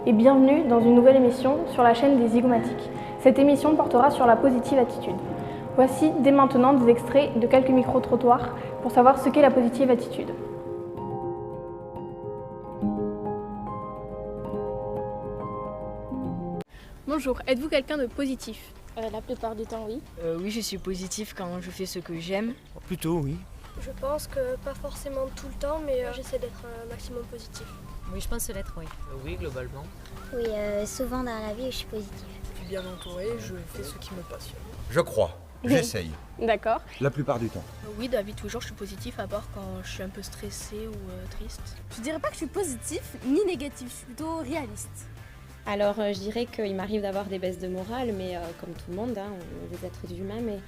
et bienvenue dans une nouvelle émission sur la chaîne des zygomatiques. Cette émission portera sur la positive attitude. Voici dès maintenant des extraits de quelques micro-trottoirs pour savoir ce qu'est la positive attitude. Bonjour, êtes-vous quelqu'un de positif? La plupart du temps, oui. Oui, je suis positif quand je fais ce que j'aime. Plutôt, oui. Je pense que pas forcément tout le temps, mais j'essaie d'être un maximum positif. Oui, je pense l'être, oui. Oui, globalement. Oui, souvent dans la vie, je suis positive. Je suis bien entouré, je fais ce qui me passionne. Je crois, j'essaye. D'accord. La plupart du temps. Oui, David, toujours je suis positif, à part quand je suis un peu stressée ou triste. Je dirais pas que je suis positif ni négatif, je suis plutôt réaliste. Alors je dirais qu'il m'arrive d'avoir des baisses de morale, mais comme tout le monde, on est des êtres humains, mais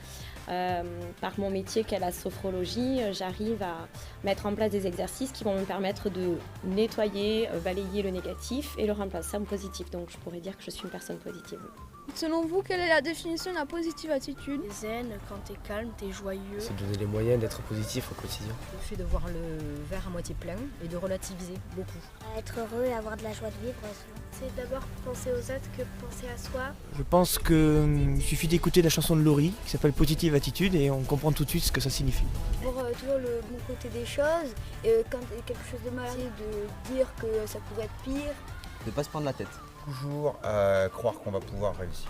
par mon métier qu'est la sophrologie, j'arrive à mettre en place des exercices qui vont me permettre de nettoyer, balayer le négatif et le remplacer en positif. Donc je pourrais dire que je suis une personne positive. Selon vous, quelle est la définition de la positive attitude? Zen, quand t'es calme, t'es joyeux. C'est donner les moyens d'être positif au quotidien. Le fait de voir le verre à moitié plein et de relativiser beaucoup. Être heureux et avoir de la joie de vivre. C'est d'abord penser aux autres que penser à soi. Je pense qu'il suffit d'écouter la chanson de Laurie qui s'appelle Positive Attitude et on comprend tout de suite ce que ça signifie. Voir toujours le bon côté des choses et quand il y a quelque chose de mal, de dire que ça pourrait être pire. De pas se prendre la tête. Toujours croire qu'on va pouvoir réussir.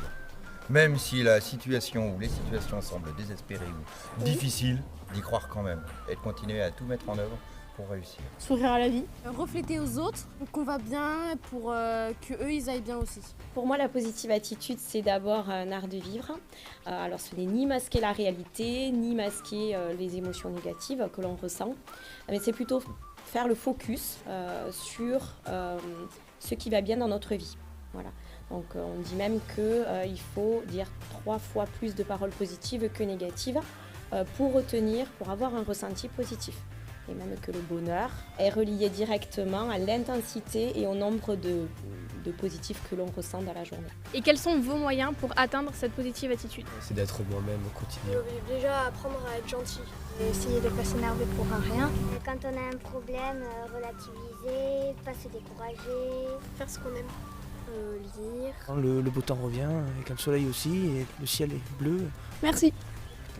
Même si la situation ou les situations semblent désespérées ou difficiles, d'y croire quand même et de continuer à tout mettre en œuvre pour réussir. Sourire à la vie. Refléter aux autres qu'on va bien pour qu'eux ils aillent bien aussi. Pour moi, la positive attitude, c'est d'abord un art de vivre. Alors ce n'est ni masquer la réalité, ni masquer les émotions négatives que l'on ressent, mais c'est plutôt faire le focus sur ce qui va bien dans notre vie. Voilà. Donc on dit même qu'il faut dire 3 fois plus de paroles positives que négatives pour avoir un ressenti positif. Et même que le bonheur est relié directement à l'intensité et au nombre de positifs que l'on ressent dans la journée. Et quels sont vos moyens pour atteindre cette positive attitude? C'est d'être moi-même au quotidien. Déjà apprendre à être gentil. Essayer de pas s'énerver pour rien. Quand on a un problème, relativiser, pas se décourager. Faire ce qu'on aime. Lire. Quand le beau temps revient, avec un soleil aussi, et le ciel est bleu. Merci.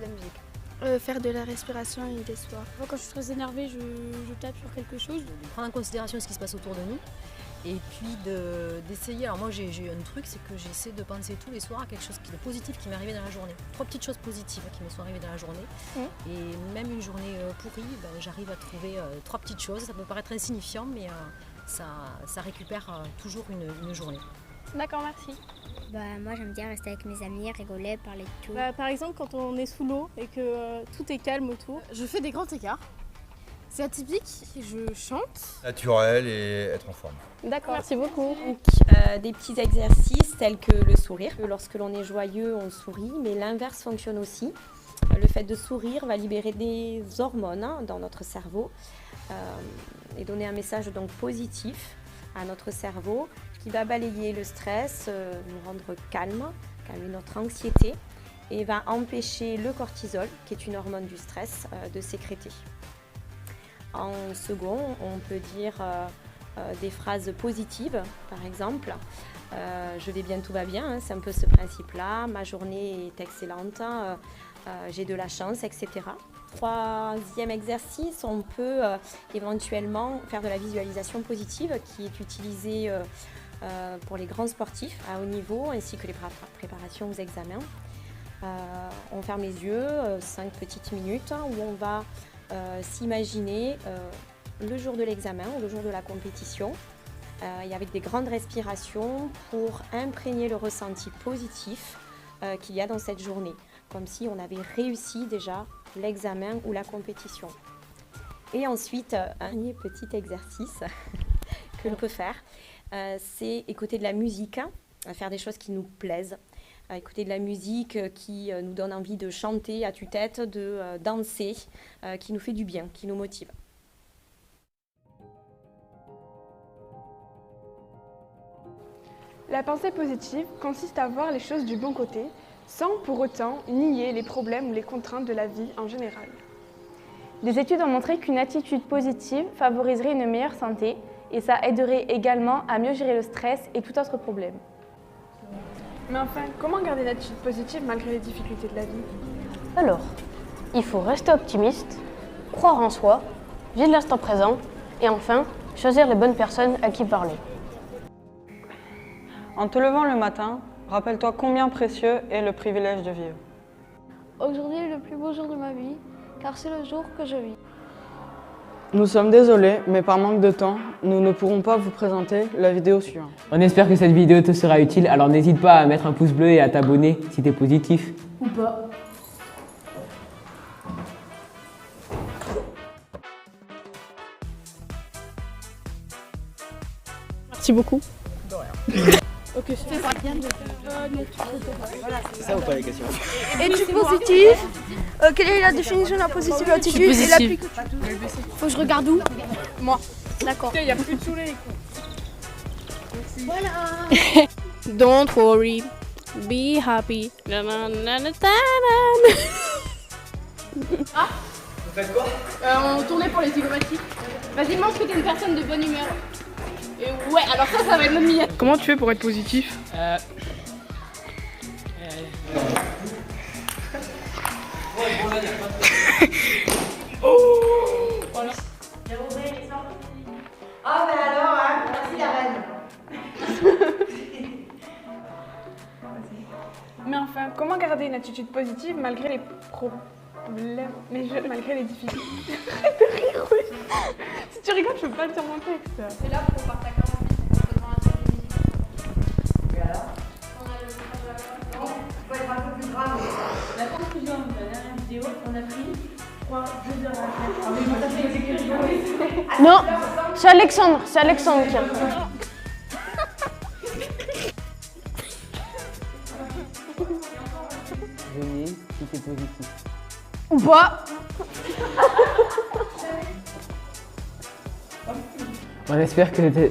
La musique. Faire de la respiration et des sports. Moi, quand je suis très énervée, je tape sur quelque chose. De prendre en considération ce qui se passe autour de nous et puis d'essayer. Alors moi j'ai un truc, c'est que j'essaie de penser tous les soirs à quelque chose de positif qui m'est arrivé dans la journée. 3 petites choses positives qui me sont arrivées dans la journée. Et même une journée pourrie, j'arrive à trouver 3 petites choses. Ça peut paraître insignifiant, mais ça récupère toujours une journée. D'accord, merci. Moi j'aime bien rester avec mes amis, rigoler, parler de tout. Par exemple, quand on est sous l'eau et que tout est calme autour. Je fais des grands écarts. C'est atypique, je chante. Naturel et être en forme. D'accord, merci beaucoup. Donc, des petits exercices tels que le sourire. Lorsque l'on est joyeux, on sourit, mais l'inverse fonctionne aussi. Le fait de sourire va libérer des hormones dans notre cerveau et donner un message donc positif à notre cerveau qui va balayer le stress, nous rendre calmer notre anxiété et va empêcher le cortisol, qui est une hormone du stress, de sécréter. En second, on peut dire des phrases positives, par exemple. Je vais bien, tout va bien, c'est un peu ce principe-là. Ma journée est excellente, j'ai de la chance, etc. Troisième exercice, on peut éventuellement faire de la visualisation positive qui est utilisée pour les grands sportifs à haut niveau ainsi que les préparations aux examens. On ferme les yeux 5 petites minutes où on va s'imaginer le jour de l'examen ou le jour de la compétition et avec des grandes respirations pour imprégner le ressenti positif qu'il y a dans cette journée, comme si on avait réussi déjà l'examen ou la compétition. Et ensuite, un petit exercice que l'on peut faire, c'est écouter de la musique, faire des choses qui nous plaisent, écouter de la musique qui nous donne envie de chanter à tue-tête, de danser, qui nous fait du bien, qui nous motive. La pensée positive consiste à voir les choses du bon côté, sans pour autant nier les problèmes ou les contraintes de la vie en général. Des études ont montré qu'une attitude positive favoriserait une meilleure santé et ça aiderait également à mieux gérer le stress et tout autre problème. Mais enfin, comment garder une attitude positive malgré les difficultés de la vie? Alors, il faut rester optimiste, croire en soi, vivre l'instant présent et enfin, choisir les bonnes personnes à qui parler. En te levant le matin, rappelle-toi combien précieux est le privilège de vivre. Aujourd'hui est le plus beau jour de ma vie, car c'est le jour que je vis. Nous sommes désolés, mais par manque de temps, nous ne pourrons pas vous présenter la vidéo suivante. On espère que cette vidéo te sera utile, alors n'hésite pas à mettre un pouce bleu et à t'abonner si t'es positif. Ou pas. Merci beaucoup. De rien. Ok, c'est ça. C'est ça ou pas les questions? Es-tu positif? Quelle est la définition de la positive attitude? Je suis positive. Faut que je regarde où? Moi. D'accord. Il n'y a plus de soleil. Voilà. Don't worry. Be happy. Ah, Vous faites quoi? On tournait pour les zygomatiques. Vas-y, montre que t'es une personne de bonne humeur. Et ouais, alors ça va être notre miette. comment tu fais pour être positif? Oh voilà. Ah ben alors, hein, merci la reine. Mais enfin, comment garder une attitude positive malgré les problèmes, malgré les difficultés? Arrête de rire, oui. Si tu rigoles, je peux pas dire mon texte. C'est là pour qu'on parte à 40 minutes devant un truc de musique. Et alors? Non, il faut être un peu plus grave. La conclusion de la dernière vidéo, on a pris 3 jeux de raquettes. Non, c'est Alexandre qui a fait. Venez si t'es positif. Ou pas. On espère que t'es...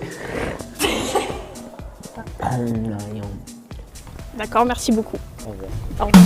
D'accord, merci beaucoup. Au revoir. Au revoir.